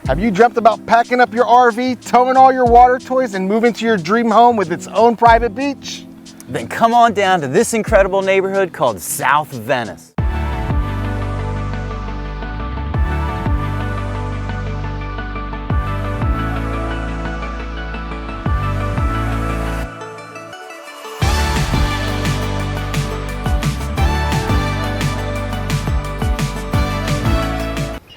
Have you dreamt about packing up your RV, towing all your water toys, and moving to your dream home with its own private beach? Then come on down to this incredible neighborhood called South Venice.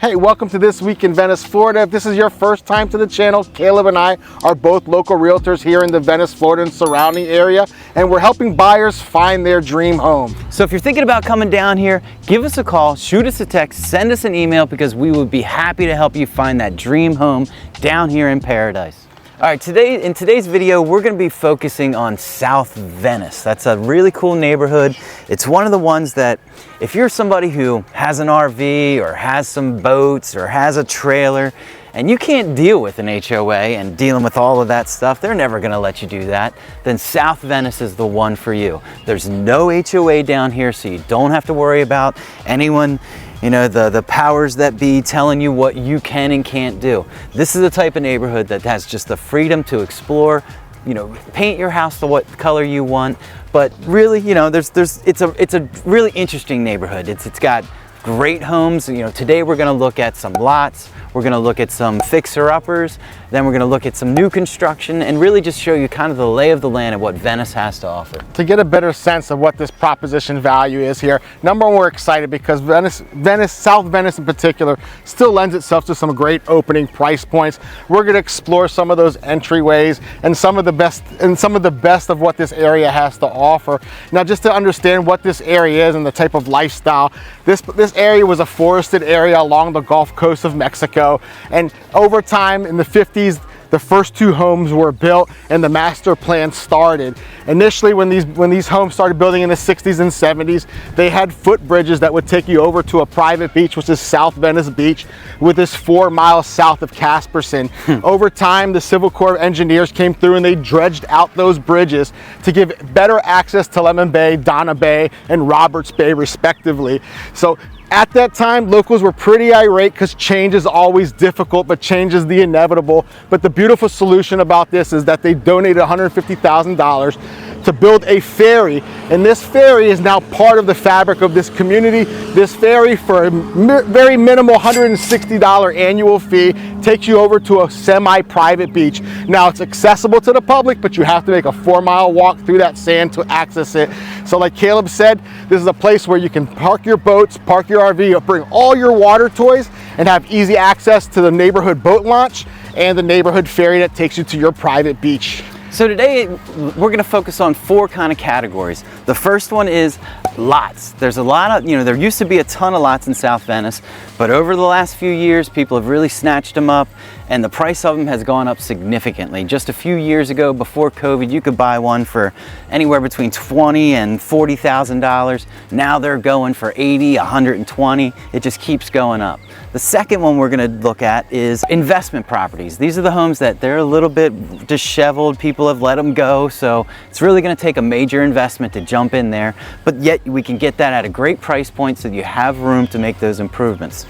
Hey, welcome to This Week in Venice, Florida. If this is your first time to the channel, Caleb and I are both local realtors here in the Venice, Florida and surrounding area, and we're helping buyers find their dream home. So if you're thinking about coming down here, give us a call, shoot us a text, send us an email, because we would be happy to help you find that dream home down here in paradise. All right, in today's video, we're gonna be focusing on South Venice. That's a really cool neighborhood. It's one of the ones that if you're somebody who has an RV or has some boats or has a trailer and you can't deal with an HOA and dealing with all of that stuff, they're never gonna let you do that, then South Venice is the one for you. There's no HOA down here, so you don't have to worry about anyone, you know, the powers that be telling you what you can and can't do. This is the type of neighborhood that has just the freedom to explore, you know, paint your house to what color you want, but really, you know, it's a really interesting neighborhood. It's got great homes. You know, today we're gonna look at some lots, we're gonna look at some fixer-uppers, then we're gonna look at some new construction and really just show you kind of the lay of the land of what Venice has to offer. To get a better sense of what this proposition value is here, number one, we're excited because South Venice in particular, still lends itself to some great opening price points. We're gonna explore some of those entryways and some of the best of what this area has to offer. Now, just to understand what this area is and the type of lifestyle, this area was a forested area along the Gulf Coast of Mexico, and over time in the 50s, the first two homes were built and the master plan started. Initially, when these homes started building in the 60s and 70s, they had footbridges that would take you over to a private beach, which is South Venice Beach, with this 4 miles south of Casperson. Over time, the Civil Corps of Engineers came through and they dredged out those bridges to give better access to Lemon Bay, Donna Bay, and Roberts Bay, respectively. So at that time, locals were pretty irate because change is always difficult, but change is the inevitable. But the beautiful solution about this is that they donated $150,000 to build a ferry, and this ferry is now part of the fabric of this community. This ferry, for a very minimal $160 annual fee, takes you over to a semi-private beach. Now, it's accessible to the public, but you have to make a 4-mile walk through that sand to access it. So like Caleb said, this is a place where you can park your boats, park your RV, bring all your water toys, and have easy access to the neighborhood boat launch and the neighborhood ferry that takes you to your private beach. So today we're going to focus on 4 kind of categories. The first one is lots. There's a lot of, you know, there used to be a ton of lots in South Venice, but over the last few years people have really snatched them up and the price of them has gone up significantly. Just a few years ago, before COVID, you could buy one for anywhere between $20,000 and $40,000. Now they're going for $80,000, $120,000. It just keeps going up. The second one we're going to look at is investment properties. These are the homes that they're a little bit disheveled, people have let them go, so it's really going to take a major investment to jump in there, but yet we can get that at a great price point so you have room to make those improvements.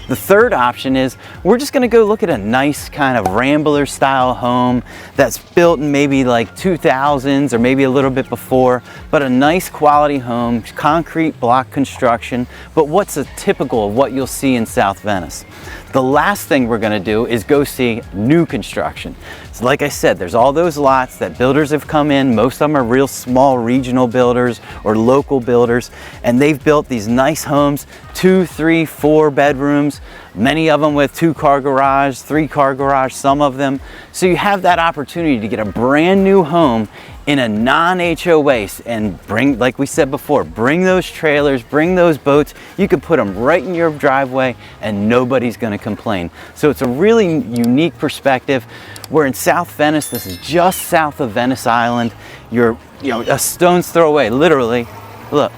The third option is we're just going to go look at a nice kind of Rambler style home that's built in maybe like 2000s or maybe a little bit before, but a nice quality home, concrete block construction, but what's a typical of what you'll see in South Venice. The last thing we're going to do is go see new construction. So like I said, there's all those lots that builders have come in. Most of them are real small regional builders or local builders, and they've built these nice homes, 2, 3, 4 bedrooms, many of them with 2-car garage, 3-car garage, some of them. So you have that opportunity to get a brand new home in a non-HOA and bring, like we said before, bring those trailers, bring those boats. You can put them right in your driveway and nobody's going to complain. So it's a really unique perspective. We're in South Venice. This is just south of Venice Island. You're, you know, a stone's throw away, literally. Look,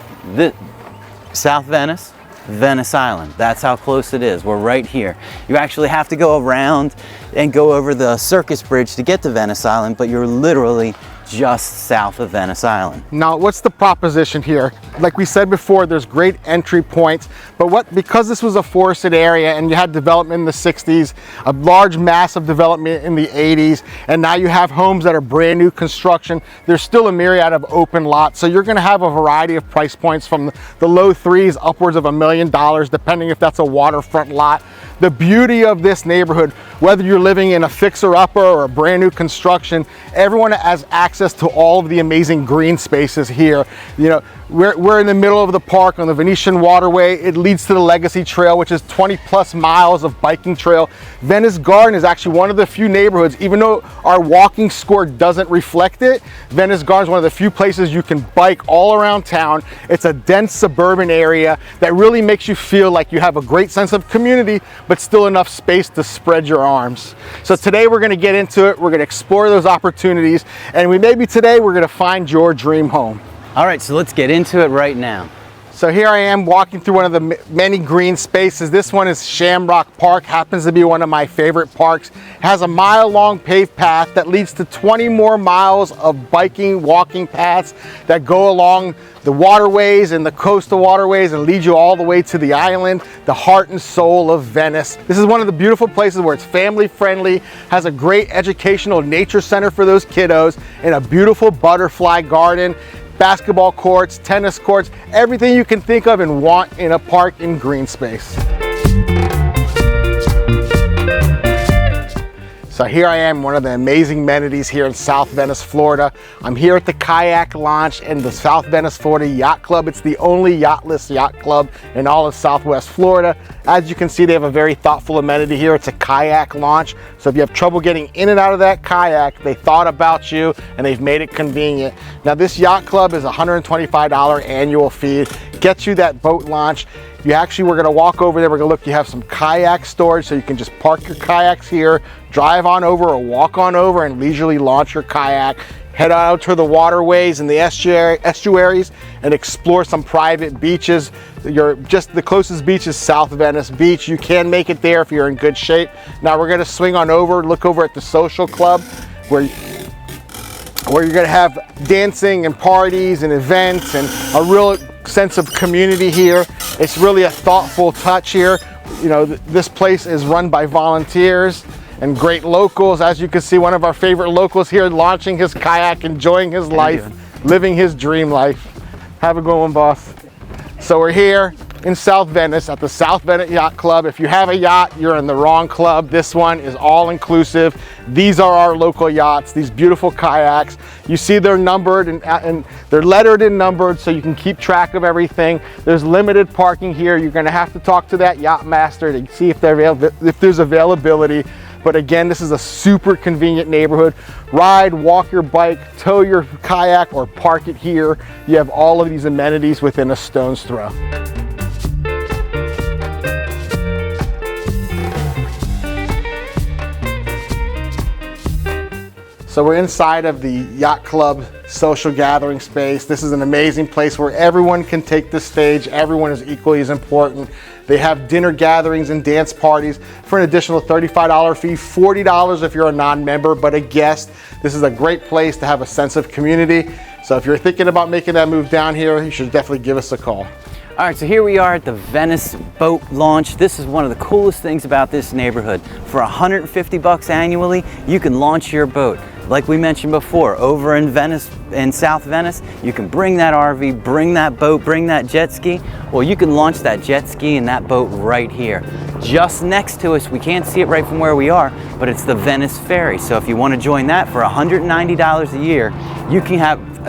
South Venice, Venice Island. That's how close it is. We're right here. You actually have to go around and go over the Circus Bridge to get to Venice Island, but you're literally just south of Venice Island. Now, what's the proposition here? Like we said before, there's great entry points, but because this was a forested area and you had development in the 60s, a large massive development in the 80s, and now you have homes that are brand new construction, there's still a myriad of open lots. So you're gonna have a variety of price points from the low threes upwards of $1 million, depending if that's a waterfront lot. The beauty of this neighborhood, whether you're living in a fixer-upper or a brand new construction, everyone has access to all of the amazing green spaces here. You know, we're in the middle of the park on the Venetian Waterway. It leads to the Legacy Trail, which is 20+ miles of biking trail. Venice Garden is actually one of the few neighborhoods, even though our walking score doesn't reflect it, Venice Garden is one of the few places you can bike all around town. It's a dense suburban area that really makes you feel like you have a great sense of community, but still enough space to spread your arms. So today we're gonna get into it. We're gonna explore those opportunities, and maybe today we're gonna find your dream home. All right, so let's get into it right now. So here I am walking through one of the many green spaces. This one is Shamrock Park, happens to be one of my favorite parks. It has a mile-long paved path that leads to 20 more miles of biking, walking paths that go along the waterways and the coastal waterways and lead you all the way to the island, the heart and soul of Venice. This is one of the beautiful places where it's family friendly, has a great educational nature center for those kiddos, and a beautiful butterfly garden, basketball courts, tennis courts, everything you can think of and want in a park in Greenspace. So here I am, one of the amazing amenities here in South Venice, Florida. I'm here at the kayak launch in the South Venice, Florida Yacht Club. It's the only yachtless yacht club in all of Southwest Florida. As you can see, they have a very thoughtful amenity here. It's a kayak launch. So if you have trouble getting in and out of that kayak, they thought about you and they've made it convenient. Now this yacht club is a $125 annual fee. Gets you that boat launch. We're gonna walk over there, we're gonna look, you have some kayak storage, so you can just park your kayaks here, drive on over or walk on over and leisurely launch your kayak, head out to the waterways and the estuaries and explore some private beaches. The closest beach is South Venice Beach. You can make it there if you're in good shape. Now we're gonna swing on over, look over at the social club where you're gonna have dancing and parties and events and a real sense of community here. It's really a thoughtful touch here. You know, this place is run by volunteers and great locals. As you can see, one of our favorite locals here launching his kayak, enjoying his life, living his dream life. Have a good one, boss. So we're here in South Venice at the South Venice Yacht Club. If you have a yacht, you're in the wrong club. This one is all inclusive. These are our local yachts, these beautiful kayaks. You see they're numbered and they're lettered and numbered so you can keep track of everything. There's limited parking here. You're gonna have to talk to that yacht master to see if there's availability. But again, this is a super convenient neighborhood. Ride, walk your bike, tow your kayak, or park it here. You have all of these amenities within a stone's throw. So we're inside of the Yacht Club social gathering space. This is an amazing place where everyone can take the stage. Everyone is equally as important. They have dinner gatherings and dance parties for an additional $35 fee, $40 if you're a non-member, but a guest. This is a great place to have a sense of community. So if you're thinking about making that move down here, you should definitely give us a call. All right, so here we are at the Venice boat launch. This is one of the coolest things about this neighborhood. For $150 annually, you can launch your boat. Like we mentioned before, over in Venice, in South Venice, you can bring that RV, bring that boat, bring that jet ski. Well, you can launch that jet ski and that boat right here. Just next to us, we can't see it right from where we are, but it's the Venice Ferry. So if you want to join that for $190 a year, you can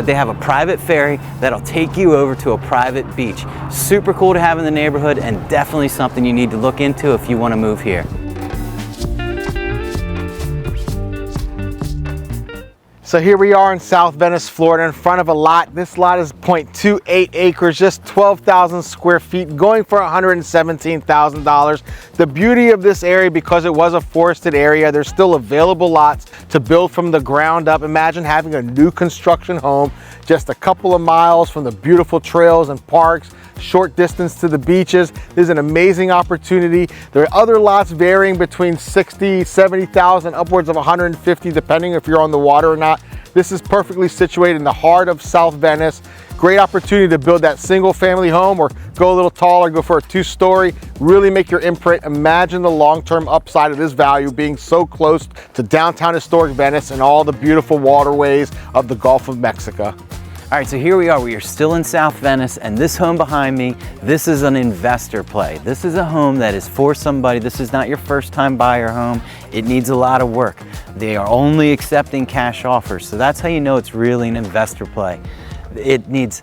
they have a private ferry that'll take you over to a private beach. Super cool to have in the neighborhood and definitely something you need to look into if you want to move here. So here we are in South Venice, Florida, in front of a lot. This lot is 0.28 acres, just 12,000 square feet, going for $117,000. The beauty of this area, because it was a forested area, there's still available lots to build from the ground up. Imagine having a new construction home just a couple of miles from the beautiful trails and parks, short distance to the beaches. This is an amazing opportunity. There are other lots varying between 60, 70,000, upwards of 150, depending if you're on the water or not. This is perfectly situated in the heart of South Venice. Great opportunity to build that single family home or go a little taller, go for a 2-story, really make your imprint. Imagine the long-term upside of this value being so close to downtown historic Venice and all the beautiful waterways of the Gulf of Mexico. All right, so here we are. We are still in South Venice, and this home behind me, this is an investor play. This is a home that is for somebody. This is not your first time buyer home. It needs a lot of work. They are only accepting cash offers, so that's how you know it's really an investor play. It needs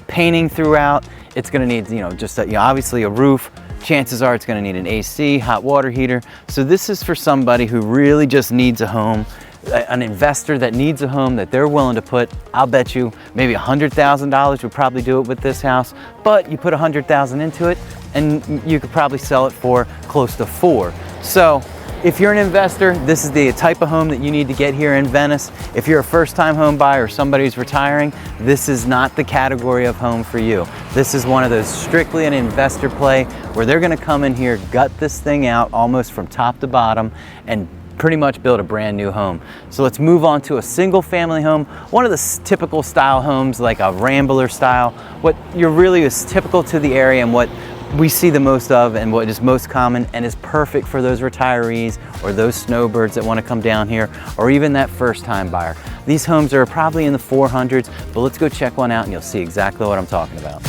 painting throughout. It's gonna need, just obviously a roof. Chances are it's gonna need an AC, hot water heater. So this is for somebody who really just needs a home, an investor that needs a home that they're willing to put, I'll bet you, maybe $100,000 would probably do it with this house, but you put $100,000 into it and you could probably sell it for close to $4. So if you're an investor, this is the type of home that you need to get here in Venice. If you're a first-time home buyer or somebody who's retiring, this is not the category of home for you. This is one of those strictly an investor play where they're gonna come in here, gut this thing out almost from top to bottom and pretty much build a brand new home. So let's move on to a single family home. One of the typical style homes, like a Rambler style, what you're really is typical to the area and what we see the most of and what is most common and is perfect for those retirees or those snowbirds that want to come down here or even that first time buyer. These homes are probably in the 400s, but let's go check one out and you'll see exactly what I'm talking about.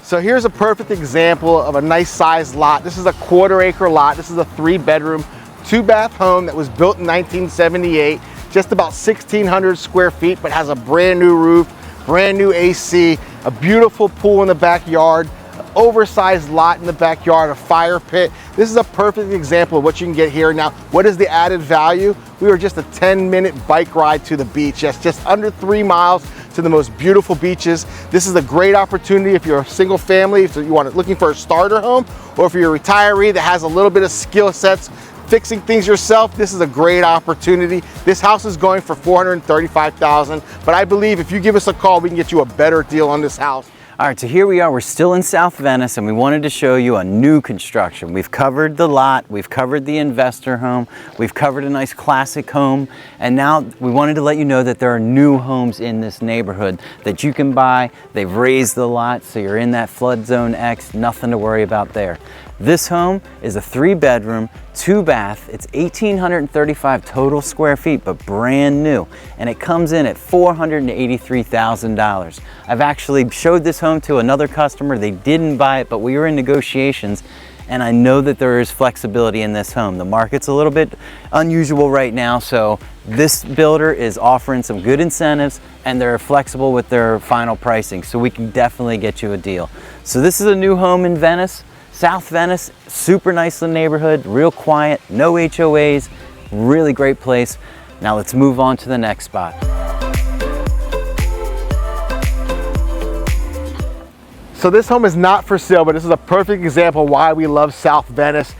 So here's a perfect example of a nice sized lot. This is a 1/4 acre lot. This is a 3-bedroom, 2-bath home that was built in 1978, just about 1,600 square feet, but has a brand new roof, brand new AC, a beautiful pool in the backyard, an oversized lot in the backyard, a fire pit. This is a perfect example of what you can get here. Now, what is the added value? We were just a 10-minute bike ride to the beach. Yes, just under 3 miles to the most beautiful beaches. This is a great opportunity if you're a single family, if you want looking for a starter home, or if you're a retiree that has a little bit of skill sets fixing things yourself. This is a great opportunity. This house is going for $435,000, but I believe if you give us a call, we can get you a better deal on this house. All right, so here we are. We're still in South Venice and we wanted to show you a new construction. We've covered the lot, we've covered the investor home, we've covered a nice classic home, and now we wanted to let you know that there are new homes in this neighborhood that you can buy. They've raised the lot, so you're in that flood zone X, nothing to worry about there. This home is a 3-bedroom, 2-bath. It's 1,835 total square feet, but brand new. And it comes in at $483,000. I've actually showed this home to another customer. They didn't buy it, but we were in negotiations. And I know that there is flexibility in this home. The market's a little bit unusual right now, so this builder is offering some good incentives and they're flexible with their final pricing, so we can definitely get you a deal. So this is a new home in Venice. South Venice, super nice little neighborhood, real quiet, no HOAs, really great place. Now let's move on to the next spot. So this home is not for sale, but this is a perfect example why we love South Venice.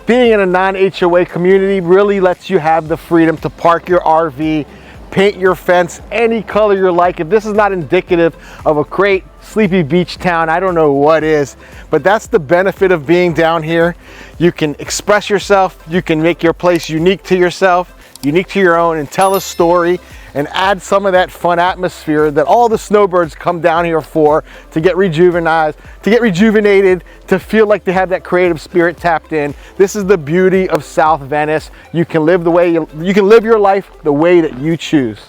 Being in a non-HOA community really lets you have the freedom to park your RV, paint your fence any color you like. If this is not indicative of a great sleepy beach town, I don't know what is, but that's the benefit of being down here. You can express yourself, you can make your place unique to yourself, unique to your own, and tell a story and add some of that fun atmosphere that all the snowbirds come down here for, to get rejuvenated, to feel like they have that creative spirit tapped in. This is the beauty of South Venice. You can live you can live your life the way that you choose.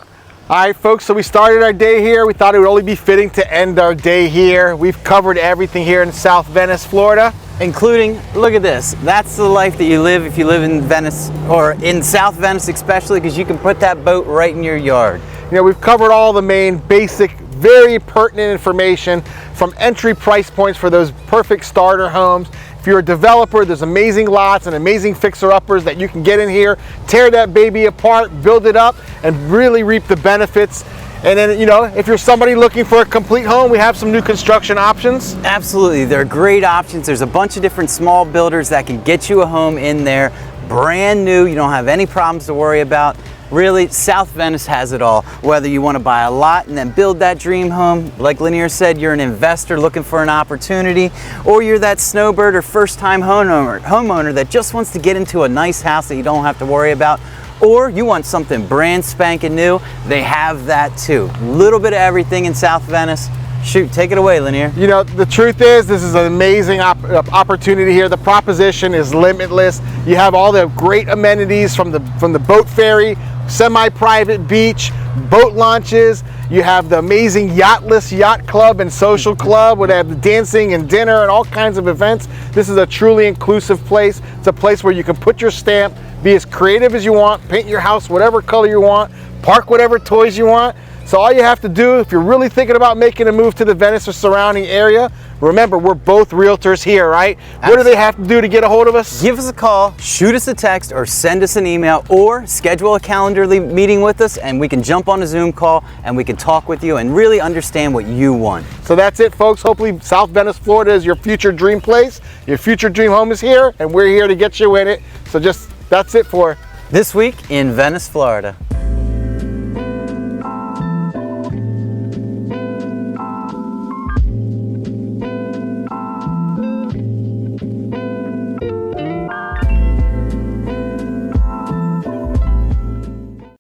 All right, folks, so we started our day here. We thought it would only be fitting to end our day here. We've covered everything here in South Venice, Florida. Including, look at this, that's the life that you live if you live in Venice, or in South Venice especially, because you can put that boat right in your yard. You know, we've covered all the main basic, very pertinent information, from entry price points for those perfect starter homes. If you're a developer, there's amazing lots and amazing fixer-uppers that you can get in here, tear that baby apart, build it up, and really reap the benefits. And then, you know, if you're somebody looking for a complete home, we have some new construction options. Absolutely, they're great options. There's a bunch of different small builders that can get you a home in there. brand new. You don't have any problems to worry about. Really, South Venice has it all. Whether you want to buy a lot and then build that dream home, like Lanier said, you're an investor looking for an opportunity, or you're that snowbird or first-time homeowner that just wants to get into a nice house that you don't have to worry about, or you want something brand spanking new, they have that too. Little bit of everything in South Venice. Shoot, take it away, Lanier. You know, the truth is, this is an amazing opportunity here. The proposition is limitless. You have all the great amenities from the boat ferry, semi-private beach, boat launches. You have the amazing yacht club and social club where they have the dancing and dinner and all kinds of events. This is a truly inclusive place. It's a place where you can put your stamp, be as creative as you want, paint your house whatever color you want, park whatever toys you want. So all you have to do, if you're really thinking about making a move to the Venice or surrounding area, remember, we're both realtors here, right? Absolutely. What do they have to do to get a hold of us? Give us a call, shoot us a text, or send us an email, or schedule a calendarly meeting with us, and we can jump on a Zoom call and we can talk with you and really understand what you want. So that's it, folks. Hopefully South Venice, Florida is your future dream place. Your future dream home is here, and we're here to get you in it. So that's it for This Week in Venice, Florida.